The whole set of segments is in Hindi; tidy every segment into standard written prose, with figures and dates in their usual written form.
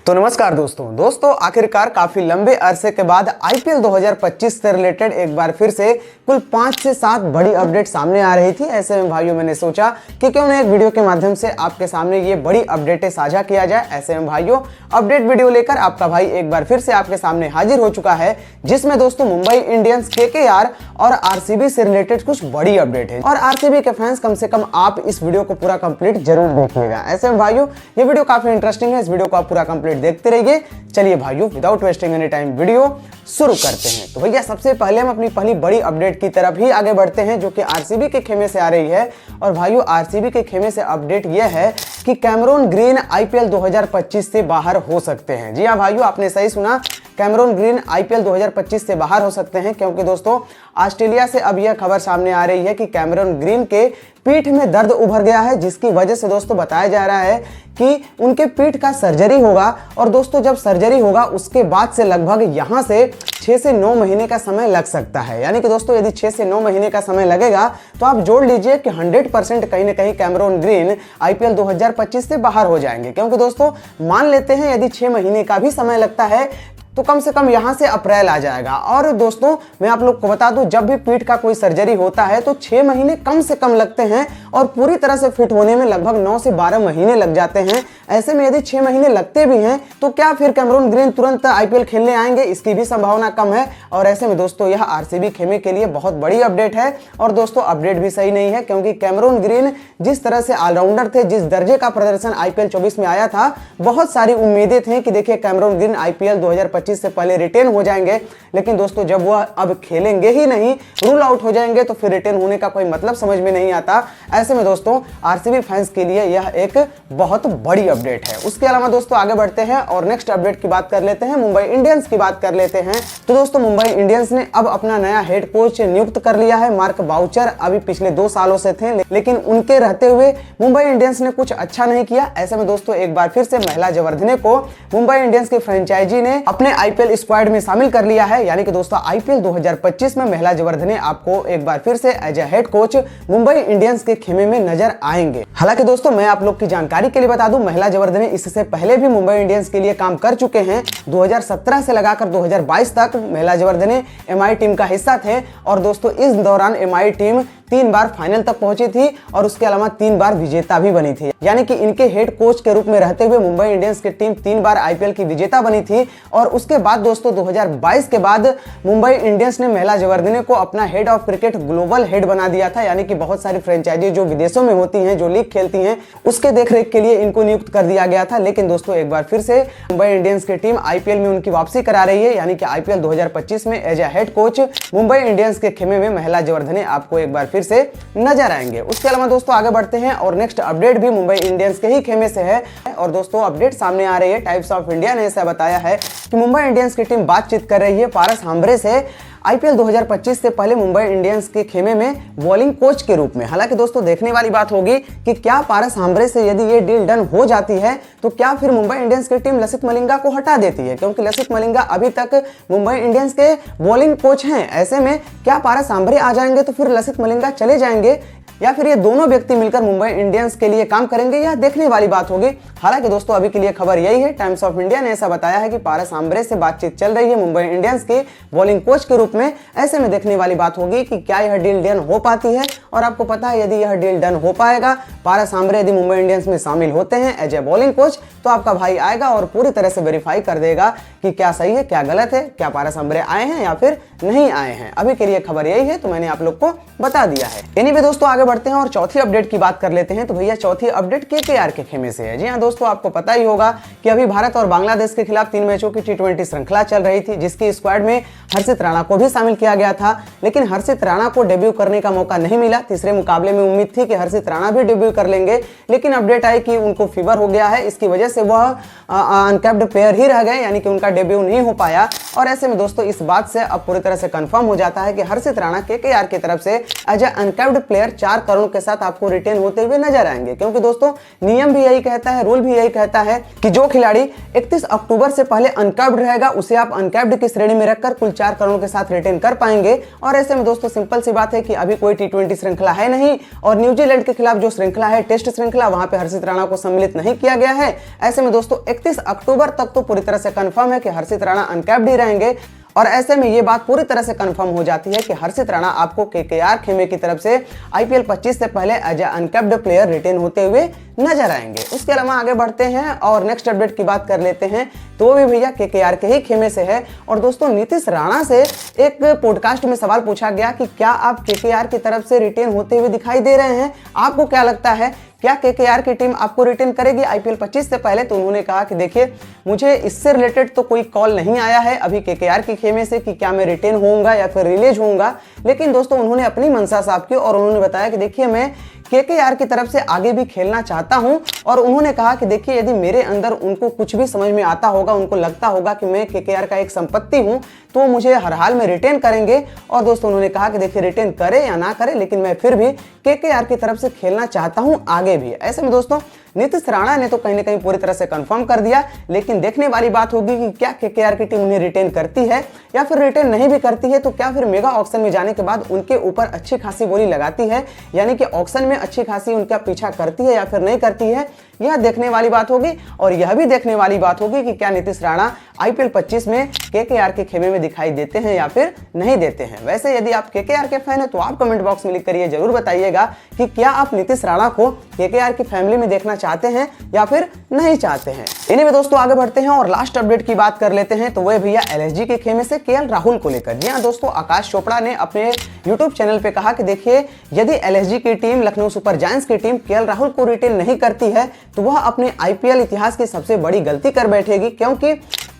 तो नमस्कार दोस्तों आखिरकार काफी लंबे अरसे के बाद आईपीएल 2025 से रिलेटेड एक बार फिर से कुल 5 से 7 बड़ी अपडेट सामने आ रही थी। ऐसे में भाइयों मैंने सोचा कि क्यों ना एक वीडियो के माध्यम से आपके सामने ये बड़ी अपडेटें साझा किया जाए। ऐसे में भाइयों अपडेट वीडियो लेकर आपका भाई एक बार फिर से आपके सामने हाजिर हो चुका है, जिसमें दोस्तों मुंबई इंडियंस, केकेआर और आरसीबी से रिलेटेड कुछ बड़ी अपडेट है। और आरसीबी के फैंस कम से कम आप इस वीडियो को पूरा कंप्लीट जरूर देखिएगा। ऐसे में भाइयों ये वीडियो काफी इंटरेस्टिंग है, इस वीडियो को आप पूरा कंप्लीट देखते रहिए। चलिए भाइयों without wasting any time video शुरू करते हैं। तो भैया सबसे पहले हम अपनी पहली बड़ी अपडेट की तरफ ही आगे बढ़ते हैं, जो कि आरसीबी के खेमे से आ रही है। और भाइयों आरसीबी के खेमे से अपडेट यह है कि कैमरून ग्रीन आईपीएल 2025 से बाहर हो सकते हैं। जी हाँ भाइयों, आपने सही सुना, कैमरून ग्रीन आईपीएल 2025 से बाहर हो सकते हैं, क्योंकि दोस्तों ऑस्ट्रेलिया से अब यह खबर सामने आ रही है कि कैमरून ग्रीन के पीठ में दर्द उभर गया है, जिसकी वजह से दोस्तों बताया जा रहा है कि उनके पीठ का सर्जरी होगा। और दोस्तों जब सर्जरी होगा उसके बाद से लगभग यहां से 6 से 9 महीने का समय लग सकता है। यानी कि दोस्तों यदि 6 से 9 महीने का समय लगेगा तो आप जोड़ लीजिए कि 100% कहीं ना कहीं कैमरून ग्रीन आईपीएल 2025 से बाहर हो जाएंगे। क्योंकि दोस्तों मान लेते हैं यदि 6 महीने का भी समय लगता है तो कम से कम यहां से अप्रैल आ जाएगा। और दोस्तों मैं आप लोग को बता दूं, जब भी पीठ का कोई सर्जरी होता है तो 6 महीने कम से कम लगते हैं और पूरी तरह से फिट होने में लगभग 9 से 12 महीने लग जाते हैं। ऐसे में यदि 6 महीने लगते भी हैं तो क्या फिर कैमरून ग्रीन तुरंत आईपीएल खेलने आएंगे? इसकी भी संभावना कम है। और ऐसे में दोस्तों यह आरसीबी खेमे के लिए बहुत बड़ी अपडेट है। और दोस्तों अपडेट भी सही नहीं है, क्योंकि कैमरून ग्रीन जिस तरह से ऑलराउंडर थे, जिस दर्जे का प्रदर्शन आईपीएल 24 में आया था, बहुत सारी उम्मीदें थी कि देखिए कैमरून ग्रीन आईपीएल 2025 से पहले रिटेन हो जाएंगे। लेकिन दोस्तों जब वह अब खेलेंगे ही नहीं, रूल आउट हो जाएंगे, तो फिर रिटेन होने का कोई मतलब समझ में नहीं आता। ऐसे में दोस्तों आरसीबी फैंस के लिए यह एक बहुत बड़ी अपडेट है। उसके अलावा दोस्तों आगे बढ़ते हैं और नेक्स्ट अपडेट की बात कर लेते हैं, मुंबई इंडियंस की बात कर लेते हैं। तो दोस्तों मुंबई इंडियंस ने अब अपना नया हेड कोच नियुक्त कर लिया है। मार्क बाउचर अभी पिछले 2 सालों से थे, लेकिन उनके रहते हुए मुंबई इंडियंस ने कुछ अच्छा नहीं किया। ऐसे में दोस्तों एक बार फिर से महिला जवर्धने को मुंबई इंडियंस की फ्रेंचाइजी ने अपने आईपीएल स्क्वाड में शामिल कर लिया है। यानी कि दोस्तों आईपीएल 2025 में महिला जवर्धने आपको एक बार फिर से as a head coach Mumbai Indians के खेमे में नजर आएंगे। हालांकि दोस्तों मैं आप लोग की जानकारी के लिए बता दूं, महिला जवर्धने इससे पहले भी मुंबई इंडियंस के लिए काम कर चुके हैं। 2017 से लगाकर 2022 तक महिला जवर्धने एमआई टीम का हिस्सा थे। और दोस्तों इस दौरान एमआई टीम 3 बार फाइनल तक पहुंची थी और उसके अलावा 3 बार विजेता भी बनी थी। यानी कि इनके हेड कोच के रूप में रहते हुए मुंबई इंडियंस की टीम 3 बार आईपीएल की विजेता बनी थी। और उसके बाद दोस्तों 2022 के बाद मुंबई इंडियंस ने महिला जवर्धने को अपना head of cricket global head बना दिया था। यानी कि बहुत सारी फ्रेंचाइजी जो विदेशों में होती हैं, जो लीग खेलती हैं, उसके देखरेख के लिए इनको नियुक्त कर दिया गया था। लेकिन दोस्तों एक बार फिर से मुंबई इंडियंस की टीम आईपीएल में उनकी वापसी करा रही है। यानी कि आईपीएल 2025 में as a head coach Mumbai Indians के खेमे में महिला जवर्धने आपको एक बार फिर से नजर आएंगे। उसके अलावा दोस्तों आगे बढ़ते हैं और नेक्स्ट अपडेट भी मुंबई इंडियंस के ही खेमे से है। और दोस्तों अपडेट सामने आ रही है, टाइम्स ऑफ इंडिया ने ऐसा बताया है कि मुंबई इंडियंस की टीम बातचीत कर रही है पारस हाम्ब्रे से आईपीएल 2025 से पहले मुंबई इंडियंस के खेमे में बॉलिंग कोच के रूप में। हालांकि दोस्तों देखने वाली बात होगी कि क्या पारस हाम्ब्रे से यदि ये डील डन हो जाती है तो क्या फिर मुंबई इंडियंस की टीम लसित मलिंगा को हटा देती है, क्योंकि लसित मलिंगा अभी तक मुंबई इंडियंस के बॉलिंग कोच हैं। ऐसे में क्या पारस हाम्ब्रे आ जाएंगे तो फिर लसित मलिंगा चले जाएंगे, या फिर ये दोनों व्यक्ति मिलकर मुंबई इंडियंस के लिए काम करेंगे, यह देखने वाली बात होगी। हालांकि दोस्तों अभी के लिए खबर यही है, टाइम्स ऑफ इंडिया ने ऐसा बताया है कि पारस हाम्ब्रे से बातचीत चल रही है मुंबई इंडियंस के बॉलिंग कोच के रूप में। ऐसे में देखने वाली बात होगी कि क्या यह डील डन हो पाती है। और आपको पता है यदि यह डील डन हो पाएगा, पारस हाम्ब्रे यदि मुंबई इंडियंस में शामिल होते हैं एज ए बॉलिंग कोच, तो आपका भाई आएगा और पूरी तरह से वेरीफाई कर देगा कि क्या सही है क्या गलत है, क्या पारस हाम्ब्रे आए हैं या फिर नहीं आए हैं। अभी के लिए खबर यही है, तो मैंने आप लोग को बता दिया है। एनीवे दोस्तों आगे बढ़ते हैं और चौथी अपडेट की बात कर लेते हैं। तो भैया चौथी अपडेट केकेआर के खेमे से है। जी हाँ दोस्तों, आपको पता ही होगा कि अभी भारत और बांग्लादेश के खिलाफ 3 मैचों की टी20 श्रृंखला चल रही थी, जिसकी स्क्वाड में हर्षित राणा को भी शामिल किया गया था। लेकिन हर्षित राणा को डेब्यू करने का मौका नहीं मिला। तीसरे मुकाबले में उम्मीद थी कि हर्षित राणा भी डेब्यू कर लेंगे, लेकिन अपडेट आई कि उनको फीवर हो गया है। इसकी वजह से वह अनकैप्ड प्लेयर ही रह गए, यानी कि उनका डेब्यू नहीं हो पाया। और ऐसे में दोस्तों इस बात से अब पूरी तरह से कंफर्म हो जाता है कि हर्षित राणा केकेआर की तरफ से as a uncapped player 4 4 crore के साथ आपको रिटेन होते हुए नजर आएंगे, क्योंकि दोस्तों नियम भी यही कहता है, रूल भी यही कहता है कि जो खिलाड़ी 31 अक्टूबर से पहले अनकैप्ड रहेगा उसे आप अनकैप्ड की श्रेणी में रखकर कुल 4 करोड़ के साथ रिटेन कर पाएंगे। और ऐसे में दोस्तों सिंपल सी बात है कि अभी कोई T20 श्रृंखला है नहीं और न्यूजीलैंड के खिलाफ जो श्रृंखला है टेस्ट श्रृंखला, वहां पे हर्षित राणा को सम्मिलित नहीं किया गया है। ऐसे में दोस्तों 31 अक्टूबर तक तो पूरी तरह से कंफर्म है कि हर्षित राणा अनकैप्ड ही रहेंगे। और ऐसे में ये बात पूरी तरह से कंफर्म हो जाती है कि हर्षित राणा आपको केकेआर खेमे की तरफ से IPL 25 से पहले as a uncapped player retain होते हुए नजर आएंगे। उसके अलावा आगे बढ़ते हैं और नेक्स्ट अपडेट की बात कर लेते हैं, तो वो भी भैया केकेआर के ही खेमे से है। और दोस्तों नीतीश राणा से एक पॉडकास्ट में सवाल पूछा गया कि क्या आप केकेआर की तरफ से रिटेन होते हुए दिखाई दे रहे हैं, आपको क्या लगता है क्या केकेआर की टीम आपको रिटेन करेगी IPL 25 से पहले? तो उन्होंने कहा कि देखिए मुझे इससे रिलेटेड तो कोई कॉल नहीं आया है अभी केकेआर के खेमे से कि क्या मैं रिटेन होऊंगा या फिर रिलीज होऊंगा, लेकिन दोस्तों उन्होंने अपनी मंशा साफ की और उन्होंने बताया कि देखिए मैं केकेआर की तरफ से आगे भी खेलना चाहता हूं। और उन्होंने कहा कि देखिए यदि मेरे अंदर उनको कुछ भी समझ में आता होगा, उनको लगता होगा कि मैं केकेआर का एक संपत्ति हूं, तो मुझे हर हाल में रिटेन करेंगे। और दोस्तों उन्होंने कहा कि देखिए रिटेन करे या ना करे लेकिन मैं फिर भी केकेआर की तरफ से खेलना चाहता हूं आगे भी। ऐसे में दोस्तों नीतीश राणा ने तो कहीं ना कहीं पूरी तरह से कंफर्म कर दिया, लेकिन देखने वाली बात होगी कि क्या केकेआर की टीम उन्हें रिटेन करती है या फिर रिटेन नहीं भी करती है, तो क्या फिर मेगा ऑक्शन में जाने के बाद उनके ऊपर अच्छी खासी बोली लगाती है, यानी कि ऑक्शन में अच्छी खासी उनका पीछा करती है या फिर नहीं करती है, यह देखने वाली बात होगी। और यह भी देखने वाली बात होगी कि क्या नीतीश राणा IPL 25 में केकेआर के खेमे में दिखाई देते हैं या फिर नहीं देते हैं। वैसे यदि आप केकेआर के फैन हैं तो आप कमेंट बॉक्स में लिख कर ये जरूर बताइएगा कि क्या आप नीतीश राणा को केकेआर की फैमिली में देखना चाहते हैं या फिर नहीं चाहते हैं। इन्हीं में दोस्तों आगे बढ़ते हैं और लास्ट अपडेट की बात कर लेते हैं, तो वह भैया LSG के खेमे से KL राहुल को लेकर। जी हाँ दोस्तों, आकाश चोपड़ा ने अपने YouTube चैनल पे कहा कि देखिए यदि LSG की टीम लखनऊ सुपर जायंट्स की टीम KL राहुल को रिटेन नहीं करती है तो वह अपने IPL इतिहास की सबसे बड़ी गलती कर बैठेगी, क्योंकि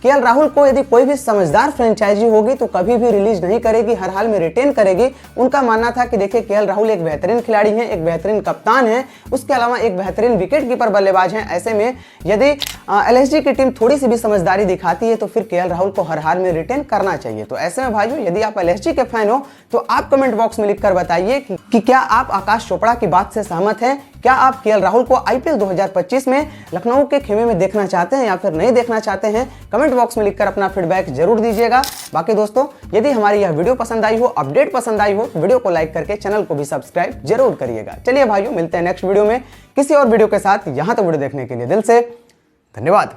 KL राहुल को यदि कोई भी समझदार फ्रेंचाइजी होगी तो कभी भी रिलीज नहीं करेगी, हर हाल में रिटेन करेगी। उनका मानना था कि देखिए KL राहुल एक बेहतरीन खिलाड़ी हैं, एक बेहतरीन कप्तान है, उसके अलावा एक बेहतरीन विकेट कीपर बल्लेबाज हैं। ऐसे में यदि LSG की टीम थोड़ी सी भी समझदारी दिखाती है तो फिर KL राहुल को हर हाल में रिटेन करना चाहिए। तो ऐसे में भाइयों यदि आप LSG के फैन हो तो आप कमेंट बॉक्स में लिखकर बताइए कि क्या आप आकाश चोपड़ा की बात से सहमत हैं, क्या आप KL राहुल को IPL 2025 में लखनऊ के खेमे में देखना चाहते हैं या फिर नहीं देखना चाहते हैं। कमेंट बॉक्स में लिखकर अपना फीडबैक जरूर दीजिएगा। बाकी दोस्तों यदि हमारी यह वीडियो पसंद आई हो, अपडेट पसंद आई हो, तो वीडियो को लाइक करके चैनल को भी सब्सक्राइब जरूर करिएगा। चलिए भाइयों मिलते हैं नेक्स्ट वीडियो में किसी और वीडियो के साथ। यहां तक वीडियो देखने के लिए दिल से धन्यवाद।